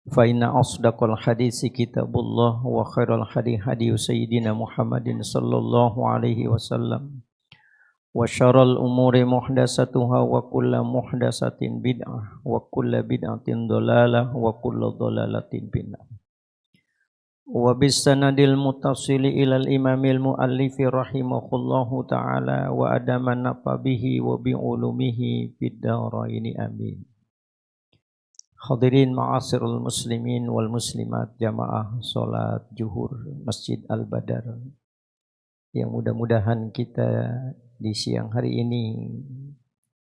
فإن أصدق الحديث كتاب الله وخير الهدي هدي سيدنا محمد صلى الله عليه وسلم وشر الأمور محدثاتها وكل محدثة بدعة وكل بدعة ضلالة وكل ضلالة في النار وبالسند المتصل إلى الإمام المؤلف رحمه الله تعالى وأدام النفع به وبعلومه في الدارين آمين. Hadirin ma'asirul muslimin wal muslimat jamaah salat zuhur Masjid Al-Badar yang mudah-mudahan kita di siang hari ini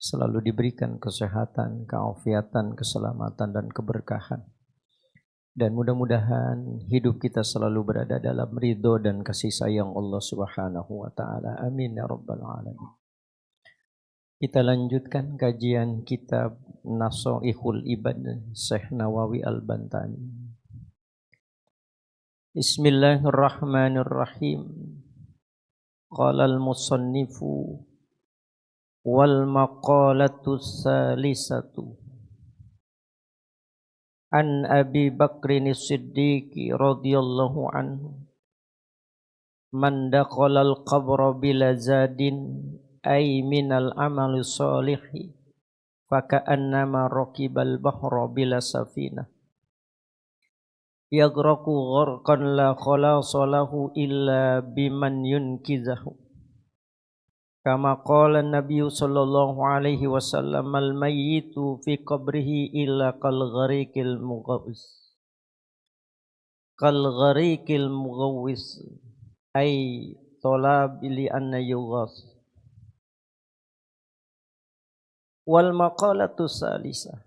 selalu diberikan kesehatan, keafiatan, keselamatan dan keberkahan. Dan mudah-mudahan hidup kita selalu berada dalam ridho dan kasih sayang Allah Subhanahu wa taala. Amin ya rabbal alamin. Kita lanjutkan kajian kitab Nasaihul Ibad Syekh Nawawi Al-Bantani. Bismillahirrahmanirrahim. Qala al-musannifu wal maqalatu salisatu an Abi Bakrin As-Siddiq radhiyallahu anhu man dakhala al-qabra bila zadin ay minal amali salihi faka'annama raqibal bahra bila safina yaghraku gharqan la khalasa lahu illa biman yunkizahu kama qala an-nabiy sallallahu alaihi wasallam al mayyitu fi qabrihi illa kal gharikil mughawwis ay talab li anna yughas. Wal maqalatu salisa,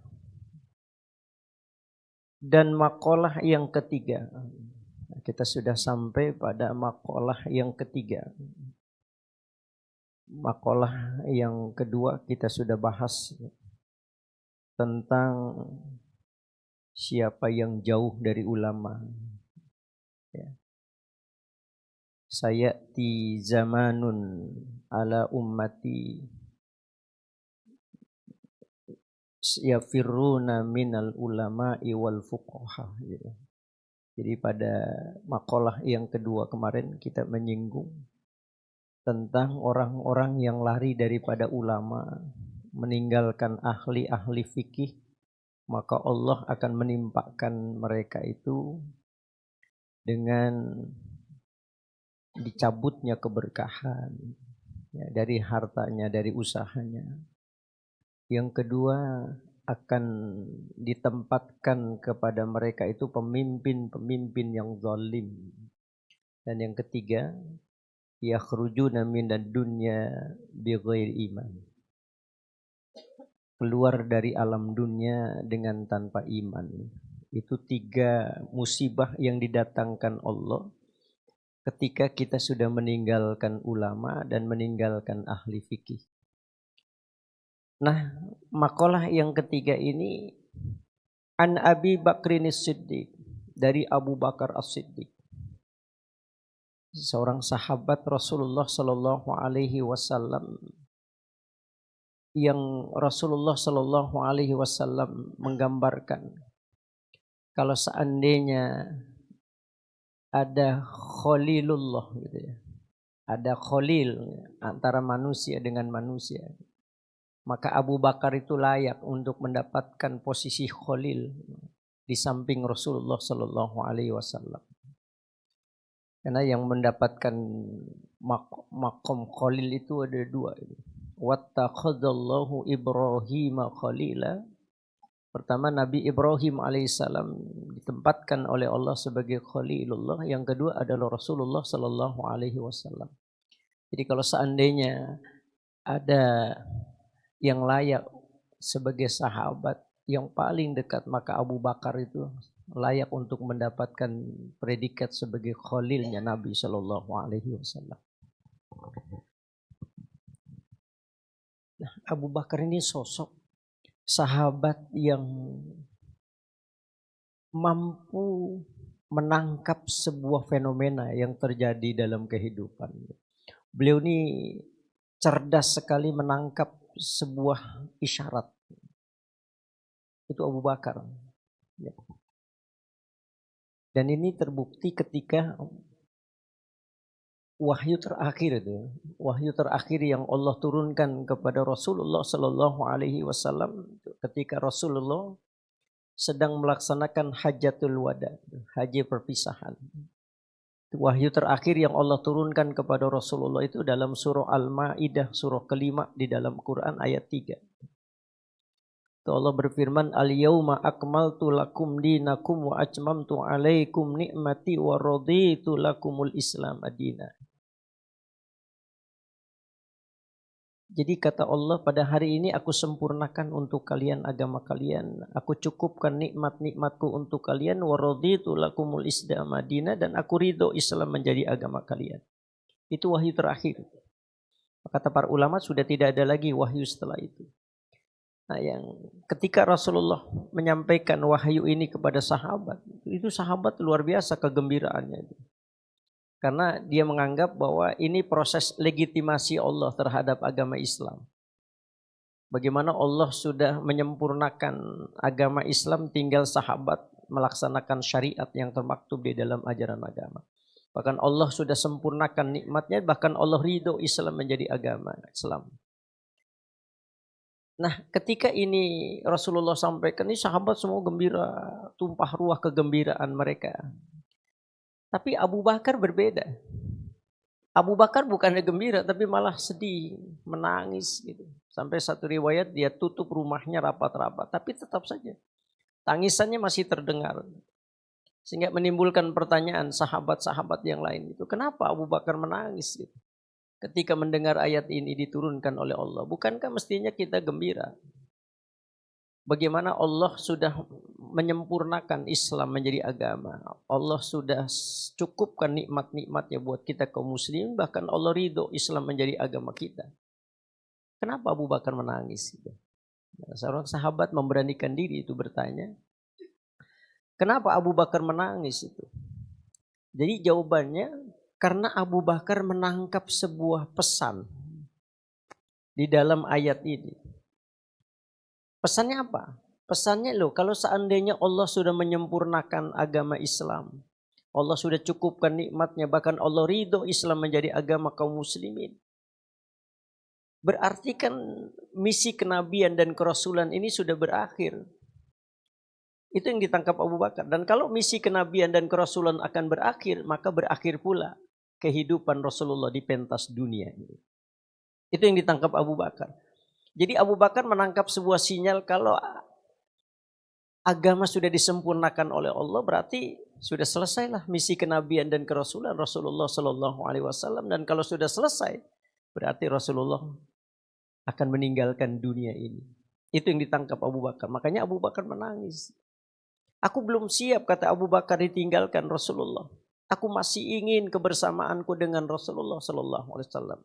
dan maqalah yang ketiga. Kita sudah sampai pada maqalah yang ketiga. Maqalah yang kedua kita sudah bahas tentang siapa yang jauh dari ulama. Ya. Sayati zamanun ala ummati yafirruna minal ulama'i wal fuqaha gitu. Jadi pada maqalah yang kedua kemarin kita menyinggung tentang orang-orang yang lari daripada ulama, meninggalkan ahli-ahli fikih, maka Allah akan menimpakan mereka itu dengan dicabutnya keberkahan ya, dari hartanya, dari usahanya. Yang kedua akan ditempatkan kepada mereka itu pemimpin-pemimpin yang zalim. Dan yang ketiga, yakhrujuna minad dunya bighairi iman. Keluar dari alam dunia dengan tanpa iman. Itu tiga musibah yang didatangkan Allah ketika kita sudah meninggalkan ulama dan meninggalkan ahli fikih. Nah, maqalah yang ketiga ini an Abi Bakrin As-Siddiq, dari Abu Bakar As-Siddiq, seorang sahabat Rasulullah sallallahu alaihi wasallam yang Rasulullah sallallahu alaihi wasallam menggambarkan kalau seandainya ada khalilullah gitu ya. Ada khalil antara manusia dengan manusia. Maka Abu Bakar itu layak untuk mendapatkan posisi khalil di samping Rasulullah sallallahu alaihi wasallam. Karena yang mendapatkan maqam khalil itu ada dua. Wattakhadallahu Ibrahim khalila. Pertama, Nabi Ibrahim alaihissalam ditempatkan oleh Allah sebagai khalilullah. Yang kedua adalah Rasulullah sallallahu alaihi wasallam. Jadi kalau seandainya ada yang layak sebagai sahabat yang paling dekat, maka Abu Bakar itu layak untuk mendapatkan predikat sebagai khalilnya Nabi sallallahu alaihi wasallam. Nah, Abu Bakar ini sosok sahabat yang mampu menangkap sebuah fenomena yang terjadi dalam kehidupan. Beliau ini cerdas sekali menangkap sebuah isyarat. Itu Abu Bakar. Ya. Dan ini terbukti ketika wahyu terakhir itu, wahyu terakhir yang Allah turunkan kepada Rasulullah Sallallahu Alaihi Wasallam ketika Rasulullah sedang melaksanakan hajatul wada, haji perpisahan. Wahyu terakhir yang Allah turunkan kepada Rasulullah itu dalam surah Al-Maidah, surah kelima di dalam Quran ayat 3. Itu Allah berfirman, Al-yawma akmaltu lakum dinakum wa atmamtu alaikum ni'mati wa raditu lakumul Islam adina. Jadi kata Allah, pada hari ini aku sempurnakan untuk kalian agama kalian. Aku cukupkan nikmat-nikmatku untuk kalian. Wa raditu lakumul Islam adina, dan aku ridho Islam menjadi agama kalian. Itu wahyu terakhir. Kata para ulama sudah tidak ada lagi wahyu setelah itu. Nah, yang ketika Rasulullah menyampaikan wahyu ini kepada sahabat, itu sahabat luar biasa kegembiraannya. Karena dia menganggap bahwa ini proses legitimasi Allah terhadap agama Islam. Bagaimana Allah sudah menyempurnakan agama Islam, tinggal sahabat melaksanakan syariat yang termaktub di dalam ajaran agama. Bahkan Allah sudah sempurnakan nikmatnya, bahkan Allah ridho Islam menjadi agama Islam. Nah, ketika ini Rasulullah sampaikan, ini sahabat semua gembira, tumpah ruah kegembiraan mereka. Tapi Abu Bakar berbeda. Abu Bakar bukannya gembira, tapi malah sedih, menangis gitu. Sampai satu riwayat dia tutup rumahnya rapat-rapat, tapi tetap saja tangisannya masih terdengar. Sehingga menimbulkan pertanyaan sahabat-sahabat yang lain itu, kenapa Abu Bakar menangis gitu? Ketika mendengar ayat ini diturunkan oleh Allah, bukankah mestinya kita gembira? Bagaimana Allah sudah menyempurnakan Islam menjadi agama. Allah sudah cukupkan nikmat-nikmatnya buat kita kaum muslimin. Bahkan Allah ridho Islam menjadi agama kita. Kenapa Abu Bakar menangis? Nah, seorang sahabat memberanikan diri itu bertanya, kenapa Abu Bakar menangis itu? Jadi jawabannya, karena Abu Bakar menangkap sebuah pesan di dalam ayat ini. Pesannya apa? Pesannya loh, kalau seandainya Allah sudah menyempurnakan agama Islam, Allah sudah cukupkan nikmatnya, bahkan Allah ridho Islam menjadi agama kaum muslimin. Berarti kan misi kenabian dan kerasulan ini sudah berakhir. Itu yang ditangkap Abu Bakar. Dan kalau misi kenabian dan kerasulan akan berakhir, maka berakhir pula kehidupan Rasulullah di pentas dunia. Itu yang ditangkap Abu Bakar. Jadi Abu Bakar menangkap sebuah sinyal kalau agama sudah disempurnakan oleh Allah, berarti sudah selesailah misi kenabian dan kerasulan Rasulullah Sallallahu Alaihi Wasallam. Dan kalau sudah selesai, berarti Rasulullah akan meninggalkan dunia ini. Itu yang ditangkap Abu Bakar. Makanya Abu Bakar menangis. Aku belum siap, kata Abu Bakar, ditinggalkan Rasulullah. Aku masih ingin kebersamaanku dengan Rasulullah Sallallahu Alaihi Wasallam.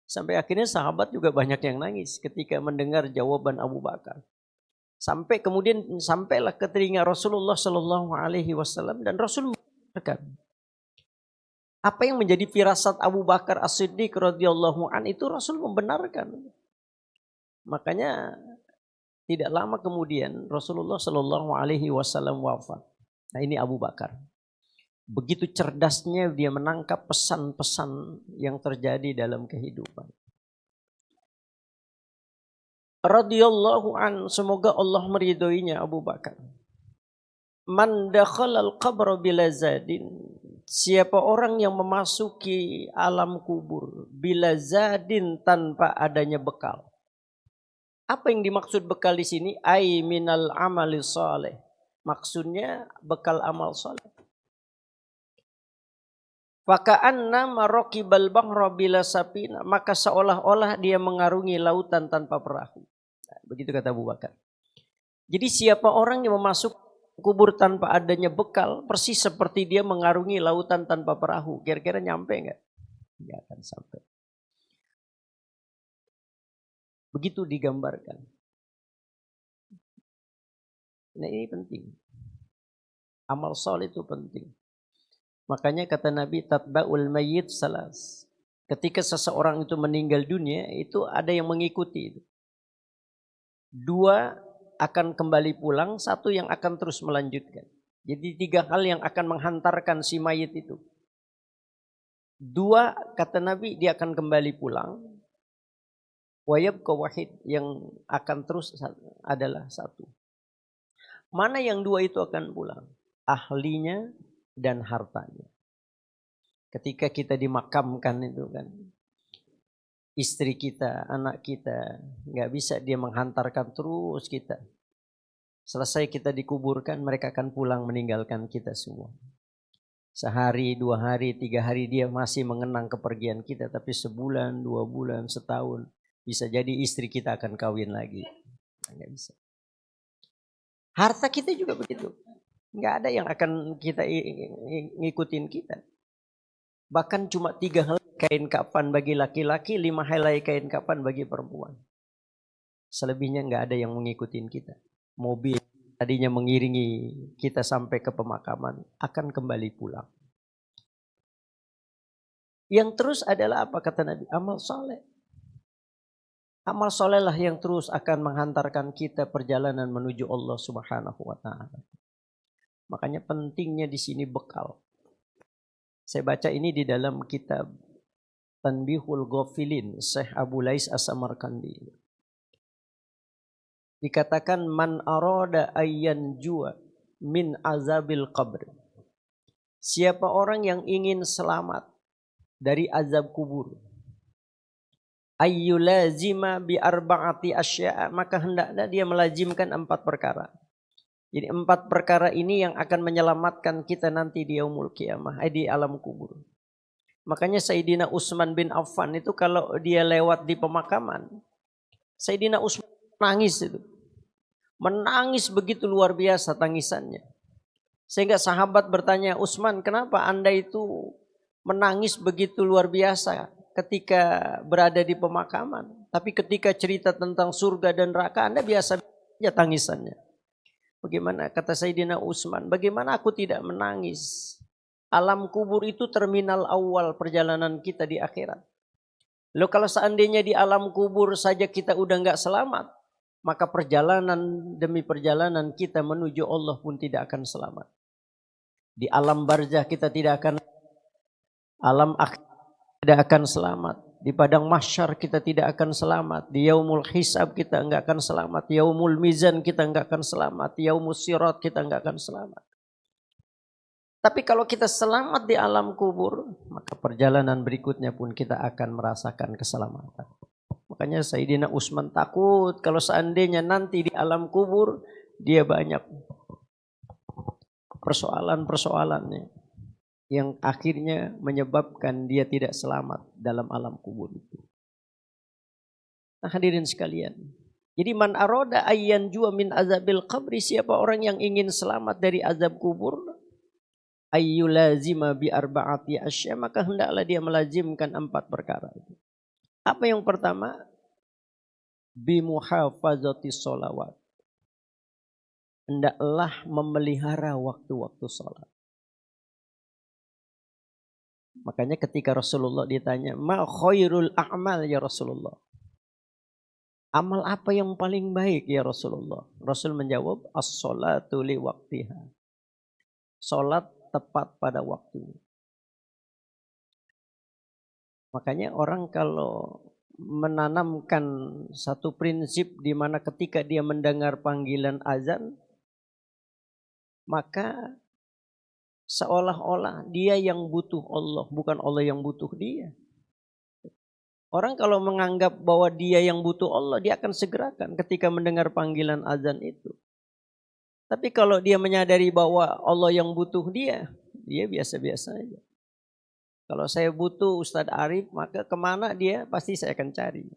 Sampai akhirnya sahabat juga banyak yang nangis ketika mendengar jawaban Abu Bakar. Sampai kemudian sampailah ke telinga Rasulullah Sallallahu Alaihi Wasallam, dan Rasul membenarkan apa yang menjadi firasat Abu Bakar As-Siddiq radhiyallahu an, itu Rasul membenarkan. Makanya tidak lama kemudian Rasulullah Sallallahu Alaihi Wasallam wafat. Nah, ini Abu Bakar. Begitu cerdasnya dia menangkap pesan-pesan yang terjadi dalam kehidupan. Radhiyallahu an, semoga Allah meridhoinya Abu Bakar. Man dakhalal qabra bila zadin, siapa orang yang memasuki alam kubur bila zadin, tanpa adanya bekal. Apa yang dimaksud bekal di sini? Ai minal amali saleh. Maksudnya bekal amal saleh. Faka'anna maraqibal bahra bila sapina, maka seolah-olah dia mengarungi lautan tanpa perahu. Nah, begitu kata Abu Bakar. Jadi siapa orang yang memasuk kubur tanpa adanya bekal, persis seperti dia mengarungi lautan tanpa perahu. Kira-kira nyampe enggak? Enggak akan sampai. Begitu digambarkan. Nah, ini penting. Amal saleh itu penting. Makanya kata Nabi, tatba'ul mayyit salas. Ketika seseorang itu meninggal dunia, itu ada yang mengikuti. 2 akan kembali pulang, 1 yang akan terus melanjutkan. Jadi 3 hal yang akan menghantarkan si mayit itu. 2 kata Nabi dia akan kembali pulang. Wa yabqa wahid, yang akan terus adalah 1. Mana yang 2 itu akan pulang? Ahlinya dan hartanya. Ketika kita dimakamkan itu kan, istri kita, anak kita, nggak bisa dia menghantarkan terus kita. Selesai kita dikuburkan, mereka akan pulang meninggalkan kita semua. Sehari, 2 hari, 3 hari dia masih mengenang kepergian kita. Tapi sebulan, 2 bulan, setahun, bisa jadi istri kita akan kawin lagi. Nggak bisa. Harta kita juga begitu. Nggak ada yang akan kita ngikutin kita. Bahkan cuma 3 helai kain kafan bagi laki-laki, 5 helai kain kafan bagi perempuan. Selebihnya nggak ada yang mengikutin kita. Mobil tadinya mengiringi kita sampai ke pemakaman akan kembali pulang. Yang terus adalah apa kata Nabi? Amal soleh. Amal soleh lah yang terus akan menghantarkan kita perjalanan menuju Allah Subhanahu wa taala. Makanya pentingnya di sini bekal. Saya baca ini di dalam kitab Tanbihul Ghafilin Syekh Abu Lais As-Samarkandi. Dikatakan man arada ayyan jua min azabil qabr. Siapa orang yang ingin selamat dari azab kubur. Ayyulazima bi arba'ati asya', maka hendaknya dia melazimkan 4 perkara. Jadi 4 perkara ini yang akan menyelamatkan kita nanti di yaumul qiyamah, di alam kubur. Makanya Sayyidina Utsman bin Affan itu kalau dia lewat di pemakaman, Sayyidina Utsman nangis itu. Menangis begitu luar biasa tangisannya. Sehingga sahabat bertanya, Utsman, kenapa Anda itu menangis begitu luar biasa ketika berada di pemakaman? Tapi ketika cerita tentang surga dan neraka, Anda biasa saja tangisannya. Bagaimana kata Sayyidina Utsman, bagaimana aku tidak menangis? Alam kubur itu terminal awal perjalanan kita di akhirat. Loh kalau seandainya di alam kubur saja kita udah nggak selamat, maka perjalanan demi perjalanan kita menuju Allah pun tidak akan selamat. Di alam barzah kita tidak akan, alam akhir tidak akan selamat. Di padang mahsyar kita tidak akan selamat. Di yaumul hisab kita enggak akan selamat. Yaumul mizan kita enggak akan selamat. Yaumul sirat kita enggak akan selamat. Tapi kalau kita selamat di alam kubur, maka perjalanan berikutnya pun kita akan merasakan keselamatan. Makanya Sayyidina Utsman takut kalau seandainya nanti di alam kubur dia banyak persoalan-persoalannya yang akhirnya menyebabkan dia tidak selamat dalam alam kubur itu. Nah, hadirin sekalian, jadi man aroda ayyan jua min azabil qabri, siapa orang yang ingin selamat dari azab kubur, ayyulazima bi arba'ati asya', maka hendaklah dia melazimkan 4 perkara itu. Apa yang pertama? Bimuhafazati sholawat. Hendaklah memelihara waktu-waktu sholat. Makanya ketika Rasulullah ditanya, ma khairul a'mal ya Rasulullah? Amal apa yang paling baik ya Rasulullah? Rasul menjawab, as-sholatu li waqtiha. Sholat tepat pada waktunya. Makanya orang kalau menanamkan satu prinsip di mana ketika dia mendengar panggilan azan, maka seolah-olah dia yang butuh Allah, bukan Allah yang butuh dia. Orang kalau menganggap bahwa dia yang butuh Allah, dia akan segerakan ketika mendengar panggilan azan itu. Tapi kalau dia menyadari bahwa Allah yang butuh dia biasa-biasa aja. Kalau saya butuh Ustadz Arif, maka kemana dia pasti saya akan cari.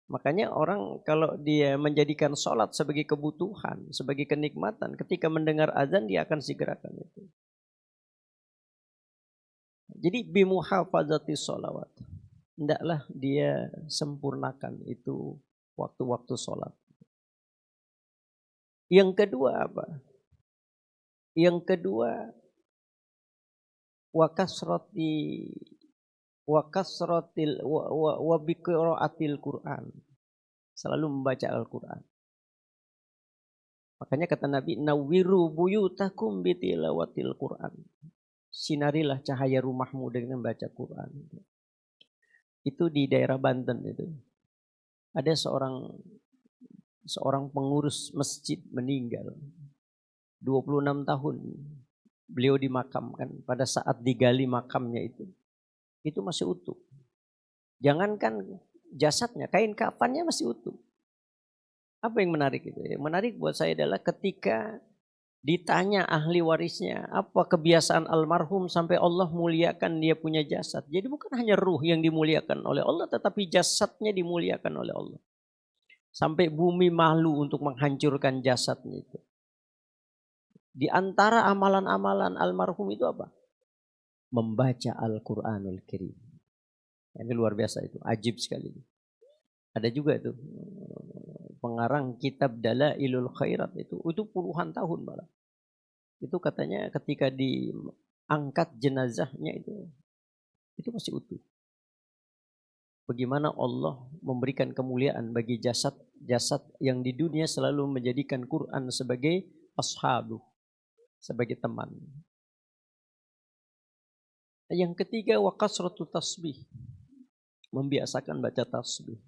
Makanya orang kalau dia menjadikan sholat sebagai kebutuhan, sebagai kenikmatan, ketika mendengar azan dia akan segerakan itu. Jadi bimuhafazati sholawat. Hendaklah dia sempurnakan itu waktu-waktu sholat. Yang kedua apa? Yang kedua, wa biqiraatil Quran. Selalu membaca Al-Quran. Makanya kata Nabi, nawwiru buyutakum bitilawatil Quran. Sinarilah cahaya rumahmu dengan baca Quran. Itu di daerah Banten itu. Ada seorang pengurus masjid meninggal. 26 tahun beliau dimakamkan. Pada saat digali makamnya itu masih utuh. Jangankan jasadnya, kain kafannya masih utuh. Apa yang menarik itu? Yang menarik buat saya adalah ketika ditanya ahli warisnya, apa kebiasaan almarhum sampai Allah muliakan dia punya jasad. Jadi bukan hanya ruh yang dimuliakan oleh Allah, tetapi jasadnya dimuliakan oleh Allah. Sampai bumi malu untuk menghancurkan jasadnya itu. Di antara amalan-amalan almarhum itu apa? Membaca Al-Quranul Karim. Ini luar biasa itu, ajib sekali. Ada juga itu pengarang kitab Dalailul Khairat itu puluhan tahun malah. Itu katanya ketika diangkat jenazahnya itu masih utuh. Bagaimana Allah memberikan kemuliaan bagi jasad yang di dunia selalu menjadikan Quran sebagai ashabu, sebagai teman. Yang ketiga, wa kasratu tasbih. Membiasakan baca tasbih.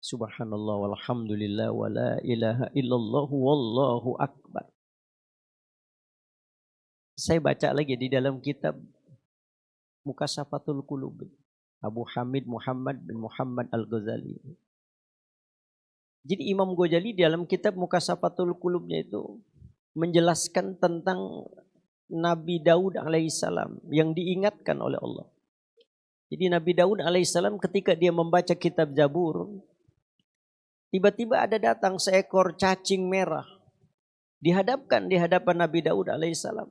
Subhanallah walhamdulillah wa la ilaha illallah wallahu akbar. Saya baca lagi di dalam kitab Mukashafatul Qulub Abu Hamid Muhammad bin Muhammad Al-Ghazali. Jadi Imam Ghazali dalam kitab Mukashafatul Qulubnya itu menjelaskan tentang Nabi Daud alaihissalam yang diingatkan oleh Allah. Jadi Nabi Daud alaihissalam ketika dia membaca kitab Zabur, tiba-tiba ada datang seekor cacing merah dihadapkan di hadapan Nabi Daud alaihissalam.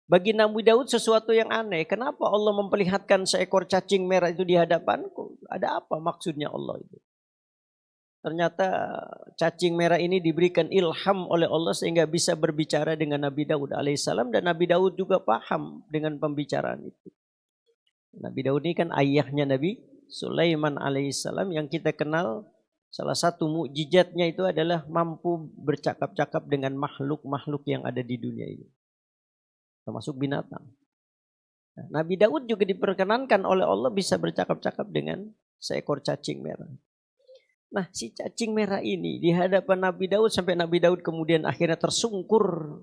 Bagi Nabi Daud sesuatu yang aneh. Kenapa Allah memperlihatkan seekor cacing merah itu di hadapanku? Ada apa maksudnya Allah itu? Ternyata cacing merah ini diberikan ilham oleh Allah sehingga bisa berbicara dengan Nabi Daud alaihissalam. Dan Nabi Daud juga paham dengan pembicaraan itu. Nabi Daud ini kan ayahnya Nabi Sulaiman alaihissalam yang kita kenal. Salah satu mukjizatnya itu adalah mampu bercakap-cakap dengan makhluk-makhluk yang ada di dunia ini. Termasuk binatang. Nah, Nabi Daud juga diperkenankan oleh Allah bisa bercakap-cakap dengan seekor cacing merah. Nah, si cacing merah ini di hadapan Nabi Daud sampai Nabi Daud kemudian akhirnya tersungkur.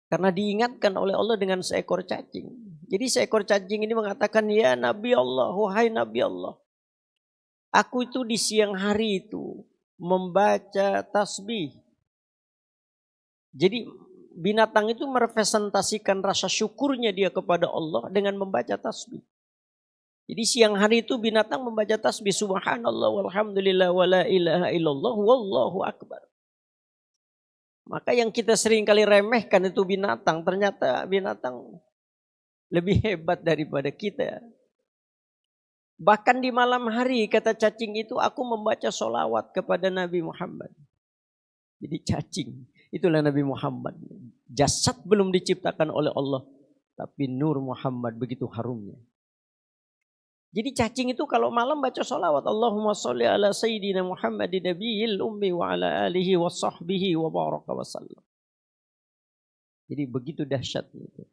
Karena diingatkan oleh Allah dengan seekor cacing. Jadi seekor cacing ini mengatakan, ya Nabi Allah, wahai Nabi Allah. Aku itu di siang hari itu membaca tasbih. Jadi binatang itu merepresentasikan rasa syukurnya dia kepada Allah dengan membaca tasbih. Jadi siang hari itu binatang membaca tasbih. Subhanallah walhamdulillah wa la ilaha illallah wallahu akbar. Maka yang kita sering kali remehkan itu binatang. Ternyata binatang lebih hebat daripada kita. Bahkan di malam hari kata cacing itu aku membaca sholawat kepada Nabi Muhammad. Jadi cacing itulah Nabi Muhammad. Jasad belum diciptakan oleh Allah. Tapi nur Muhammad begitu harumnya. Jadi cacing itu kalau malam baca sholawat. Allahumma sholli ala sayyidina Muhammadin nabiyil ummi wa ala alihi wa sahbihi wa baraka wa sallam. Jadi begitu dahsyatnya itu.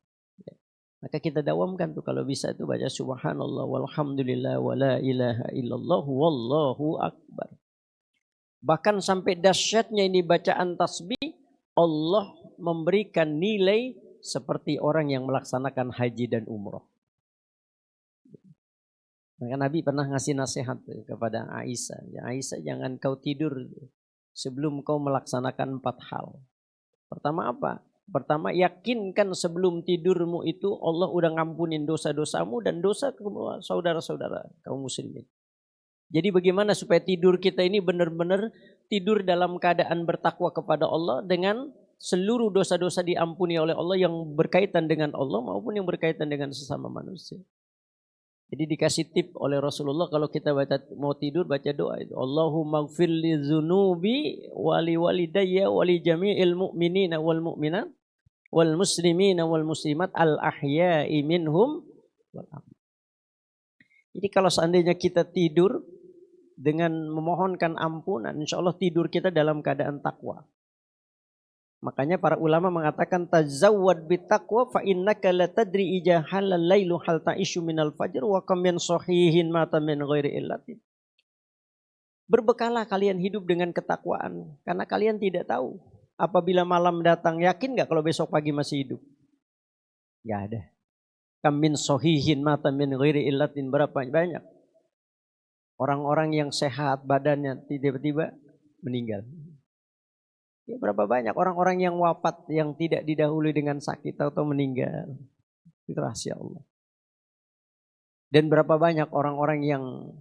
Maka kita dawamkan tuh kalau bisa tuh baca subhanallah walhamdulillah wa la ilaha illallah wallahu akbar. Bahkan sampai dahsyatnya ini bacaan tasbih, Allah memberikan nilai seperti orang yang melaksanakan haji dan umroh. Maka Nabi pernah ngasih nasihat kepada Aisyah. Ya Aisyah, jangan kau tidur sebelum kau melaksanakan 4 hal. Pertama apa? Pertama, yakinkan sebelum tidurmu itu Allah udah ngampunin dosa-dosamu dan dosa saudara-saudara kaum muslimin. Jadi bagaimana supaya tidur kita ini benar-benar tidur dalam keadaan bertakwa kepada Allah dengan seluruh dosa-dosa diampuni oleh Allah yang berkaitan dengan Allah maupun yang berkaitan dengan sesama manusia. Jadi dikasih tip oleh Rasulullah kalau kita mau tidur baca doa itu. Allahumma gfir li dzunubi wa li walidayya wa li jami'il mu'minina wal mu'minat wal muslimina wal muslimat al ahya'i minhum wal amwat. Jadi kalau seandainya kita tidur dengan memohonkan ampunan, insya Allah tidur kita dalam keadaan takwa. Makanya para ulama mengatakan tazawwad bitaqwa fa innaka la tadri ija halal lailu hal ta'ishu minal fajr wa kam min sahihin mata min ghairi illatin. Berbekalah kalian hidup dengan ketakwaan karena kalian tidak tahu apabila malam datang, yakin enggak kalau besok pagi masih hidup? Enggak ada. Kam min sahihin mata min ghairi illatin, berapa banyak orang-orang yang sehat badannya tiba-tiba meninggal. Ya, berapa banyak orang-orang yang wafat yang tidak didahului dengan sakit atau meninggal. Itu rahasia Allah. Dan berapa banyak orang-orang yang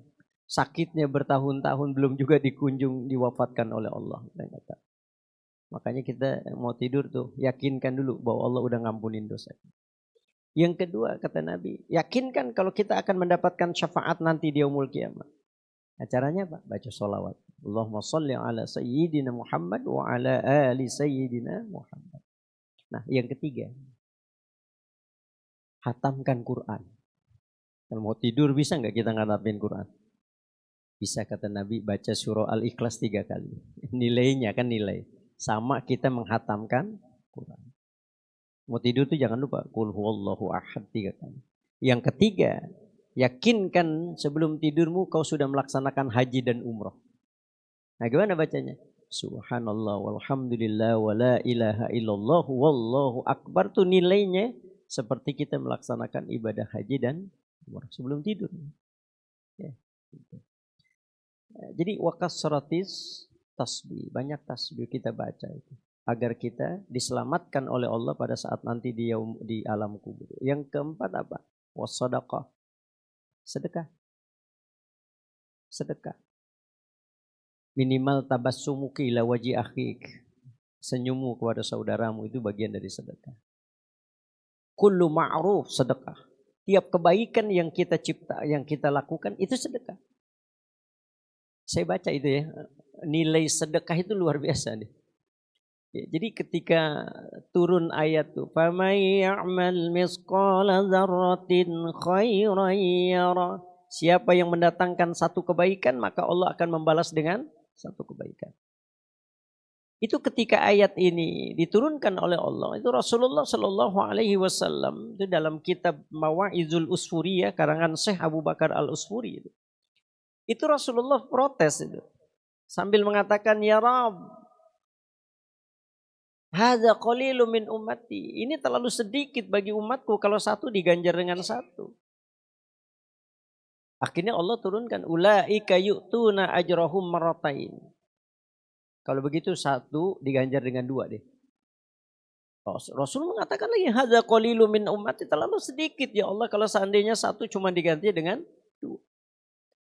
sakitnya bertahun-tahun belum juga dikunjung diwafatkan oleh Allah. Makanya kita mau tidur tuh yakinkan dulu bahwa Allah udah ngampunin dosa. Yang kedua kata Nabi, yakinkan kalau kita akan mendapatkan syafaat nanti di yaumul kiamat. Caranya apa? Baca sholawat. Allahumma salli ala sayyidina Muhammad wa ala ali sayyidina Muhammad. Nah yang ketiga, hatamkan Quran. Kalau mau tidur bisa nggak kita ngatapin Quran? Bisa kata Nabi, baca surah Al-Ikhlas 3 kali. Nilainya kan nilai. Sama kita menghatamkan Quran. Mau tidur tuh jangan lupa qul huwallahu ahad 3 kali. Yang ketiga, yakinkan sebelum tidurmu kau sudah melaksanakan haji dan umrah. Nah gimana bacanya? Subhanallah walhamdulillah wa la ilaha illallah wallahu akbar, tuh nilainya seperti kita melaksanakan ibadah haji dan umrah sebelum tidur. Ya. Jadi wakasratis tasbih, banyak tasbih kita baca itu agar kita diselamatkan oleh Allah pada saat nanti di alam kubur. Yang keempat apa? Wassadaqah. Sedekah. Sedekah. Minimal tabassumuki ila waji akhik. Senyummu kepada saudaramu itu bagian dari sedekah. Kullu ma'ruf sedekah. Tiap kebaikan yang kita cipta, yang kita lakukan itu sedekah. Saya baca itu ya, nilai sedekah itu luar biasa nih. Ya, jadi ketika turun ayat tuh, "Famay ya'mal misqala dzarratin khairan yara." Siapa yang mendatangkan satu kebaikan, maka Allah akan membalas dengan satu kebaikan. Itu ketika ayat ini diturunkan oleh Allah, itu Rasulullah Shallallahu Alaihi Wasallam itu dalam kitab Mawa'izul Usfuriyah karangan Syekh Abu Bakar Al-Usfuri itu Rasulullah protes itu sambil mengatakan, ya Rabb, hadza qalilu min ummati, ini terlalu sedikit bagi umatku kalau satu diganjar dengan satu. Akhirnya Allah turunkan ulaika yu'tuna ajrahum marratain. Kalau begitu satu diganjar dengan dua deh. Rasul mengatakan lagi hadza qalilu min ummati, terlalu sedikit ya Allah kalau seandainya satu cuma diganti dengan dua.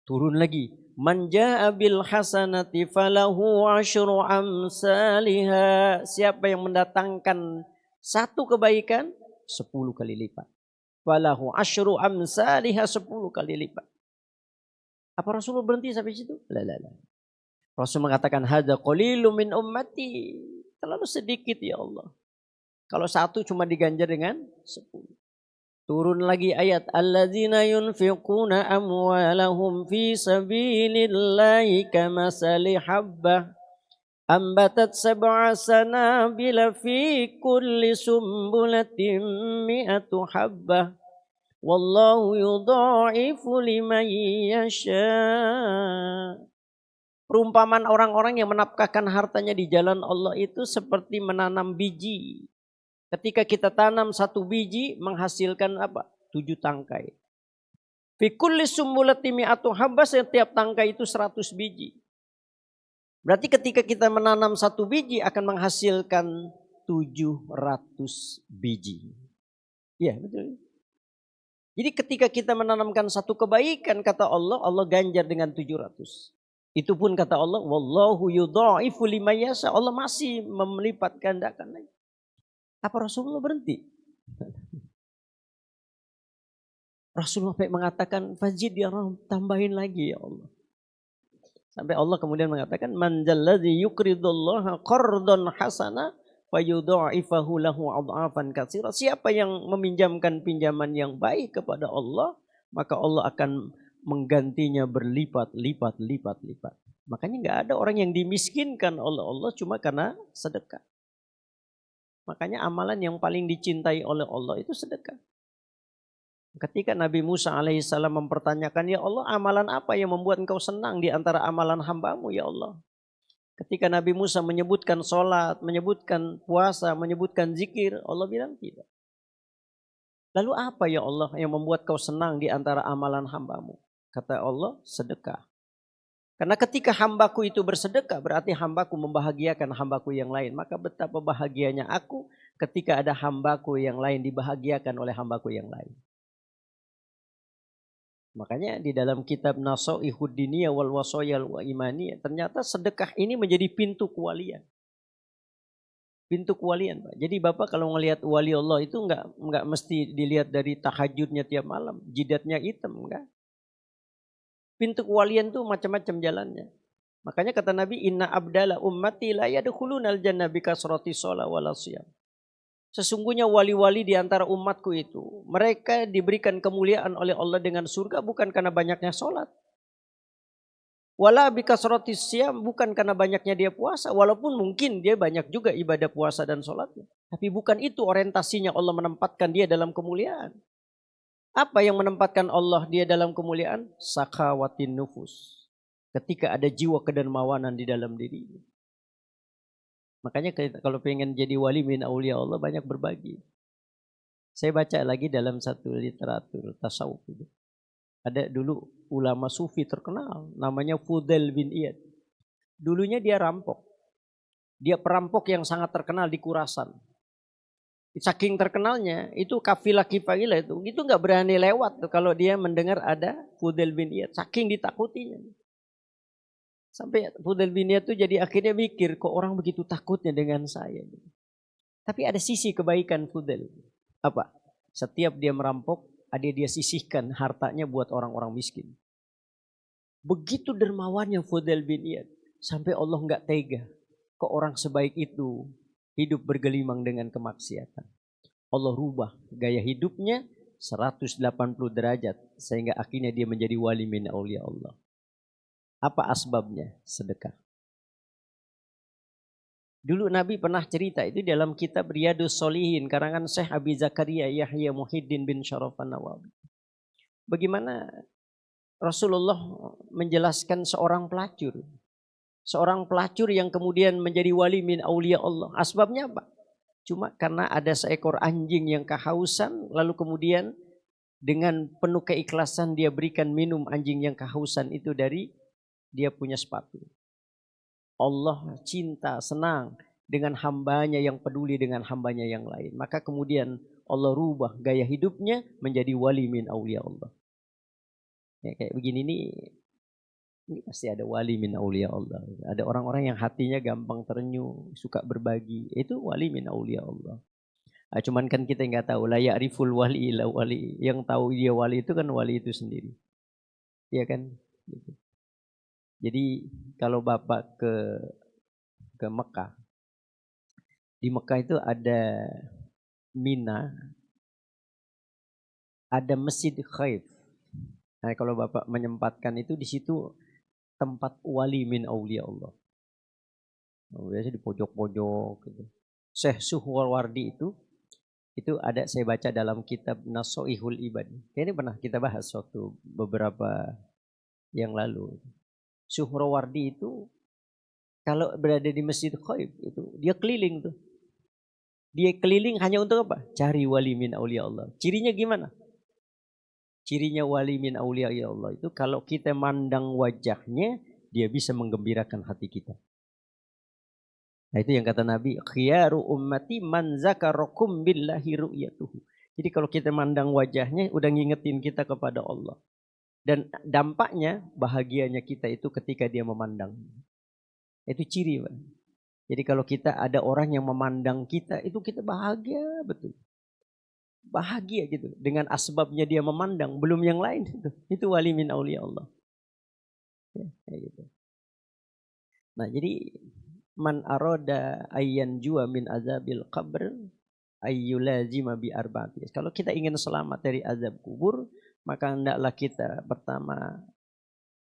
Turun lagi, man jaa bil hasanati falahu asyru amsalha. Siapa yang mendatangkan satu kebaikan 10 kali lipat. Falahu asyru amsalha, 10 kali lipat. Apa Rasulullah berhenti sampai situ? La. Rasul mengatakan hadza qalilun min ummati, terlalu sedikit ya Allah. Kalau satu cuma diganjar dengan 10. Turun lagi ayat alladzina yunfiquna amwalahum fi sabilillahi kamasali habbah ambatat sab'a sanabila fi kulli sumbulatin mi'atu habbah wallahu yudha'ifu liman yasha. Perumpamaan orang-orang yang menafkahkan hartanya di jalan Allah itu seperti menanam biji. Ketika kita tanam satu biji menghasilkan apa? 7 tangkai. Fi kulli sumbulatin mi'atu habbah, setiap tangkai itu 100 biji. Berarti ketika kita menanam satu biji akan menghasilkan 700 biji. Iya, betul. Jadi ketika kita menanamkan satu kebaikan, kata Allah, Allah ganjar dengan 700. Itu pun kata Allah, wallahu yudha'ifu liman yasha. Allah masih melipat gandakan lagi. Apa Rasulullah berhenti? Rasulullah mengatakan, fazid ya Rabb, tambahin lagi ya Allah. Sampai Allah kemudian mengatakan, man zalladzi yuqridullaha qardan hasana fayudha'ifahu lahu adhafan katsira. Siapa yang meminjamkan pinjaman yang baik kepada Allah, maka Allah akan menggantinya berlipat-lipat. Makanya nggak ada orang yang dimiskinkan oleh Allah cuma karena sedekah. Makanya amalan yang paling dicintai oleh Allah itu sedekah. Ketika Nabi Musa alaihissalam mempertanyakan, ya Allah, amalan apa yang membuat engkau senang di antara amalan hambamu ya Allah? Ketika Nabi Musa menyebutkan sholat, menyebutkan puasa, menyebutkan zikir, Allah bilang tidak. Lalu apa ya Allah yang membuat kau senang di antara amalan hambamu? Kata Allah, sedekah. Karena ketika hambaku itu bersedekah, berarti hambaku membahagiakan hambaku yang lain. Maka betapa bahagianya aku ketika ada hambaku yang lain dibahagiakan oleh hambaku yang lain. Makanya di dalam kitab Nasaihud Diniyah wal Wasoyal wa Imaniyah, ternyata sedekah ini menjadi pintu kewalian. Pintu kewalian, Pak. Jadi Bapak kalau ngelihat wali Allah itu enggak mesti dilihat dari tahajudnya tiap malam, jidatnya hitam, enggak. Pintu kewalian itu macam-macam jalannya. Makanya kata Nabi, inna abdala ummati la yadkhulunal jannah bi kasrati shalah wal siyam. Sesungguhnya wali-wali di antara umatku itu, mereka diberikan kemuliaan oleh Allah dengan surga bukan karena banyaknya sholat. Wala bi kasrati siyam, bukan karena banyaknya dia puasa. Walaupun mungkin dia banyak juga ibadah puasa dan sholatnya. Tapi bukan itu orientasinya Allah menempatkan dia dalam kemuliaan. Apa yang menempatkan Allah dia dalam kemuliaan? Sakhawatin nufus. Ketika ada jiwa kedermawanan di dalam dirinya. Makanya kalau pengen jadi wali min aulia Allah banyak berbagi. Saya baca lagi dalam satu literatur tasawuf itu. Ada dulu ulama sufi terkenal namanya Fudail bin Iyad. Dulunya dia rampok. Dia perampok yang sangat terkenal di Khurasan. Saking terkenalnya itu kafilah itu nggak berani lewat tuh kalau dia mendengar ada Fudail bin Iyad. Saking ditakutinya. Sampai Fudail bin Iyad tuh jadi akhirnya mikir kok orang begitu takutnya dengan saya. Tapi ada sisi kebaikan Fudail. Apa? Setiap dia merampok, ada dia sisihkan hartanya buat orang-orang miskin. Begitu dermawannya Fudail bin Iyad. Sampai Allah nggak tega. Kok orang sebaik itu hidup bergelimang dengan kemaksiatan. Allah rubah gaya hidupnya 180 derajat. Sehingga akhirnya dia menjadi wali min aulia Allah. Apa asbabnya? Sedekah. Dulu Nabi pernah cerita itu dalam kitab Riyadus Shalihin. Karangan Syekh Abi Zakaria Yahya Muhyiddin bin Syaraf an-Nawawi. Bagaimana Rasulullah menjelaskan seorang pelacur. Seorang pelacur yang kemudian menjadi wali min aulia Allah. Asbabnya apa? Cuma karena ada seekor anjing yang kehausan. Lalu kemudian dengan penuh keikhlasan dia berikan minum anjing yang kehausan itu dari dia punya sepatu. Allah cinta, senang dengan hambanya yang peduli dengan hambanya yang lain. Maka kemudian Allah rubah gaya hidupnya menjadi wali min aulia Allah. Ya, kayak begini nih. Ini pasti ada wali min aulia Allah. Ada orang-orang yang hatinya gampang terenyuh, suka berbagi. Itu wali min aulia Allah. Cuman kan kita nggak tahu. La ya'riful wali illa wali. Yang tahu dia wali itu kan wali itu sendiri. Iya kan? Gitu. Jadi kalau Bapak ke Mekah. Di Mekah itu ada Mina. Ada Masjid Khaif. Nah, kalau Bapak menyempatkan itu di situ tempat wali min aulia Allah. Biasanya di pojok-pojok gitu. Syekh Suhrawardi itu ada saya baca dalam kitab Nasaihul Ibad. Ini pernah kita bahas waktu beberapa yang lalu. Suhrawardi itu kalau berada di Masjid Khaif itu dia keliling tuh. Dia keliling hanya untuk apa? Cari wali min aulia Allah. Cirinya gimana? Cirinya wali min aulia Allah itu kalau kita mandang wajahnya, dia bisa menggembirakan hati kita. Nah itu yang kata Nabi, khiyaru ummati man zakarakum billahi ru'yatuhu. Jadi kalau kita mandang wajahnya, udah ngingetin kita kepada Allah. Dan dampaknya, bahagianya kita itu ketika dia memandang. Itu ciri, Pak. Jadi kalau kita ada orang yang memandang kita, itu kita bahagia betul. Bahagia gitu dengan asbabnya dia memandang, belum yang lain itu wali min aulia Allah. Ya, kayak gitu. Nah, jadi man arada ayyan jua min azabil qabr ayyulazima bi arba'ati. Kalau kita ingin selamat dari azab kubur, Maka hendaklah kita pertama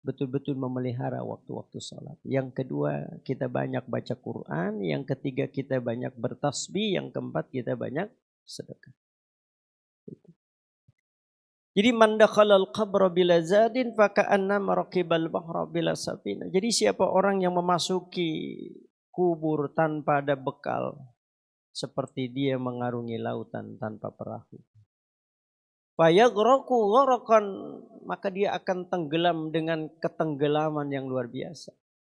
betul-betul memelihara waktu-waktu sholat. Yang kedua, kita banyak baca Quran. Yang ketiga, kita banyak bertasbih. Yang keempat, kita banyak sedekah. Jadi man dakhalal qabra bila zadin faka'annama raqibal bahra bila safina. Jadi siapa orang yang memasuki kubur tanpa ada bekal, seperti dia mengarungi lautan tanpa perahu. Fayaghraku gharaqan, maka dia akan tenggelam dengan ketenggelaman yang luar biasa.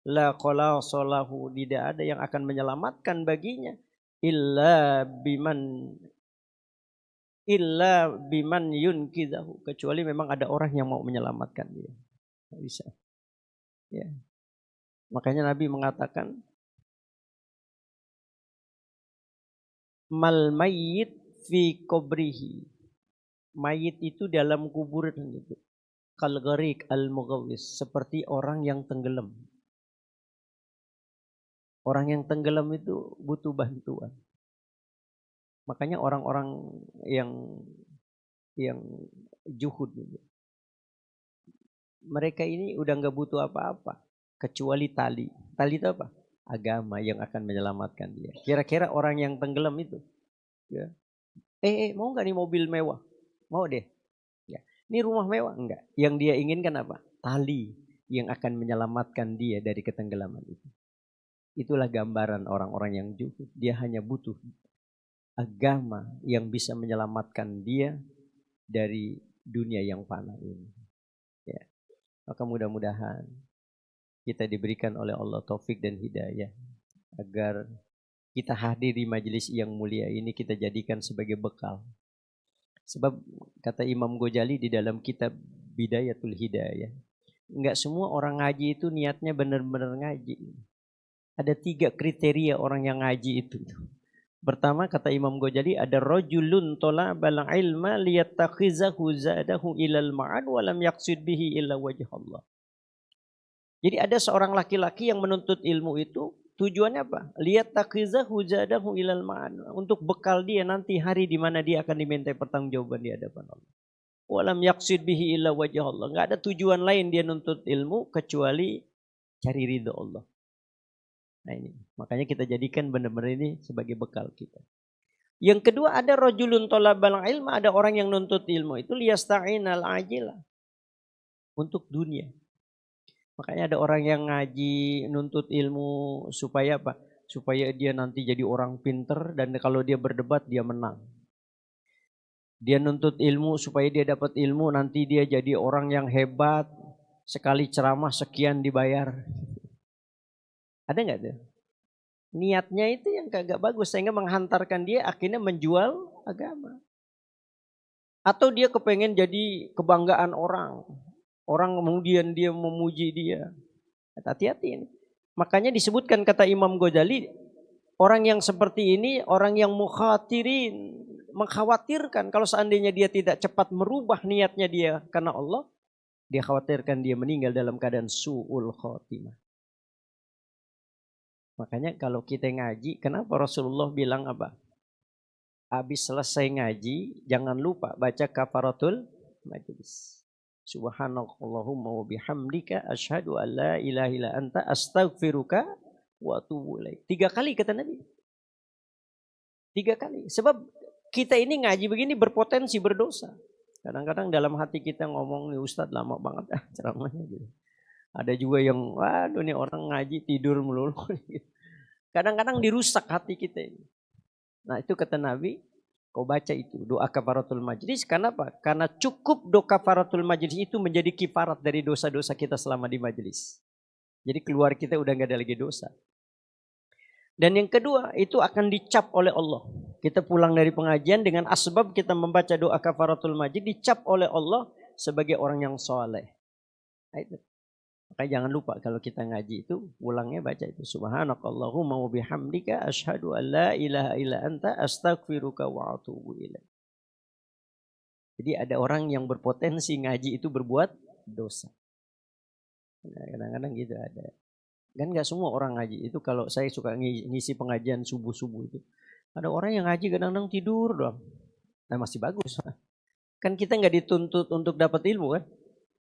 La khalasalahu, tidak ada yang akan menyelamatkan baginya illa biman yunkidahu, kecuali memang ada orang yang mau menyelamatkan dia. Tidak bisa. Ya. Makanya Nabi mengatakan mal mayyit fi qabrihi. Mayit itu dalam kuburan itu. Kal gharik al mughawis, seperti orang yang tenggelam. Orang yang tenggelam itu butuh bantuan. Makanya orang-orang yang juhud itu, mereka ini udah nggak butuh apa-apa kecuali tali. Tali itu apa? Agama yang akan menyelamatkan dia. Kira-kira orang yang tenggelam itu, ya, mau nggak nih mobil mewah? Mau deh. Ya, ini rumah mewah enggak? Yang dia inginkan apa? Tali yang akan menyelamatkan dia dari ketenggelaman itu. Itulah gambaran orang-orang yang juhud. Dia hanya butuh agama yang bisa menyelamatkan dia dari dunia yang fana ini. Ya. Maka mudah-mudahan kita diberikan oleh Allah taufik dan hidayah agar kita hadir di majelis yang mulia ini, kita jadikan sebagai bekal. Sebab kata Imam Ghazali di dalam kitab Bidayatul Hidayah, enggak semua orang ngaji itu niatnya benar-benar ngaji. Ada 3 kriteria orang yang ngaji itu. Pertama kata Imam Ghazali, ada rajulun talabal ilma liyattakhizahu zadahu ilal ma'ad wa lam yaqsid bihi illa wajh Allah. Jadi ada seorang laki-laki yang menuntut ilmu itu tujuannya apa? Liyattakhizahu zadahu ilal ma'ad, untuk bekal dia nanti hari di mana dia akan dimintai pertanggungjawaban di hadapan Allah. Wa lam yaqsid bihi illa wajh Allah. Enggak ada tujuan lain dia nuntut ilmu kecuali cari ridha Allah. Nah ini, makanya kita jadikan benar-benar ini sebagai bekal kita. Yang kedua, ada rajulun talabal ilma, ada orang yang nuntut ilmu itu liyasta'inal ajilah, untuk dunia. Makanya ada orang yang ngaji nuntut ilmu supaya apa? Supaya dia nanti jadi orang pinter dan kalau dia berdebat dia menang. Dia nuntut ilmu supaya dia dapat ilmu, nanti dia jadi orang yang hebat, sekali ceramah sekian dibayar. Ada nggak tuh? Niatnya itu yang kagak bagus, sehingga menghantarkan dia akhirnya menjual agama. Atau dia kepengen jadi kebanggaan orang. Orang kemudian dia memuji dia. Hati-hati ini. Makanya disebutkan kata Imam Ghazali, orang yang seperti ini, orang yang mengkhawatirkan kalau seandainya dia tidak cepat merubah niatnya dia karena Allah, dia khawatirkan dia meninggal dalam keadaan su'ul khotimah. Makanya kalau kita ngaji, kenapa Rasulullah bilang apa? Habis selesai ngaji, jangan lupa baca kafaratul majlis. Subhanallahumma wa bihamdika asyhadu an la ilaha illa anta astaghfiruka wa atubu ilaik. 3 kali kata Nabi. 3 kali. Sebab kita ini ngaji begini berpotensi berdosa. Kadang-kadang dalam hati kita ngomong, nih Ustadz lama banget ceramahnya gitu. Ada juga yang, waduh nih orang ngaji tidur melulu. Kadang-kadang dirusak hati kita ini. Nah itu kata Nabi, kau baca itu doa kafaratul majlis. Kenapa? Karena cukup doa kafaratul majlis itu menjadi kifarat dari dosa-dosa kita selama di majlis. Jadi keluar kita udah gak ada lagi dosa. Dan yang kedua itu akan dicap oleh Allah. Kita pulang dari pengajian dengan asbab kita membaca doa kafaratul majlis, dicap oleh Allah sebagai orang yang soleh. Nah, itu. Makanya jangan lupa kalau kita ngaji itu ulangnya baca itu subhanakallahumma wa bihamdika asyhadu an la ilaha illa anta astaghfiruka wa atubu ilaik. Jadi ada orang yang berpotensi ngaji itu berbuat dosa. Nah, kadang-kadang gitu ada. Kan enggak semua orang ngaji itu, kalau saya suka ngisi pengajian subuh-subuh itu. Ada orang yang ngaji kadang-kadang tidur doang. Nah, masih bagus. Kan kita nggak dituntut untuk dapat ilmu kan.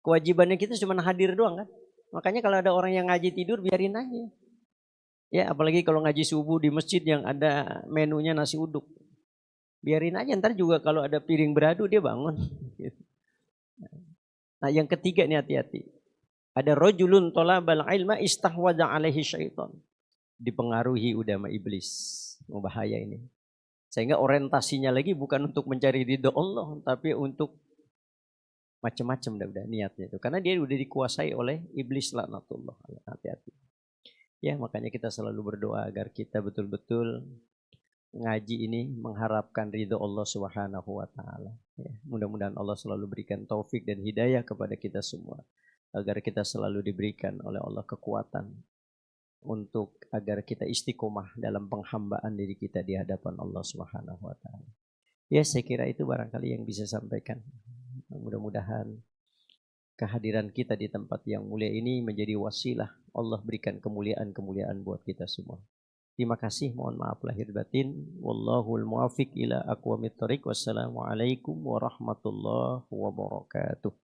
Kewajibannya kita cuma hadir doang kan. Makanya kalau ada orang yang ngaji tidur biarin aja. Ya apalagi kalau ngaji subuh di masjid yang ada menunya nasi uduk. Biarin aja, ntar juga kalau ada piring beradu dia bangun. Nah yang ketiga nih hati-hati. Ada rojulun tolabal ilma istahwada alaihi syaitan. Dipengaruhi udah sama iblis. Bahaya ini. Sehingga orientasinya lagi bukan untuk mencari ridho Allah. Tapi untuk macam-macam udah niatnya itu. Karena dia udah dikuasai oleh iblis laknatullah. Hati-hati. Ya makanya kita selalu berdoa agar kita betul-betul ngaji ini mengharapkan ridho Allah Subhanahu wa taala. Ya, mudah-mudahan Allah selalu berikan taufik dan hidayah kepada kita semua agar kita selalu diberikan oleh Allah kekuatan untuk agar kita istiqomah dalam penghambaan diri kita di hadapan Allah Subhanahu wa taala. Ya, saya kira itu barangkali yang bisa sampaikan. Mudah-mudahan kehadiran kita di tempat yang mulia ini menjadi wasilah Allah berikan kemuliaan-kemuliaan buat kita semua. Terima kasih, mohon maaf lahir batin. Wallahul muwaffiq ila aqwamit thoriq. Wassalamualaikum warahmatullahi wabarakatuh.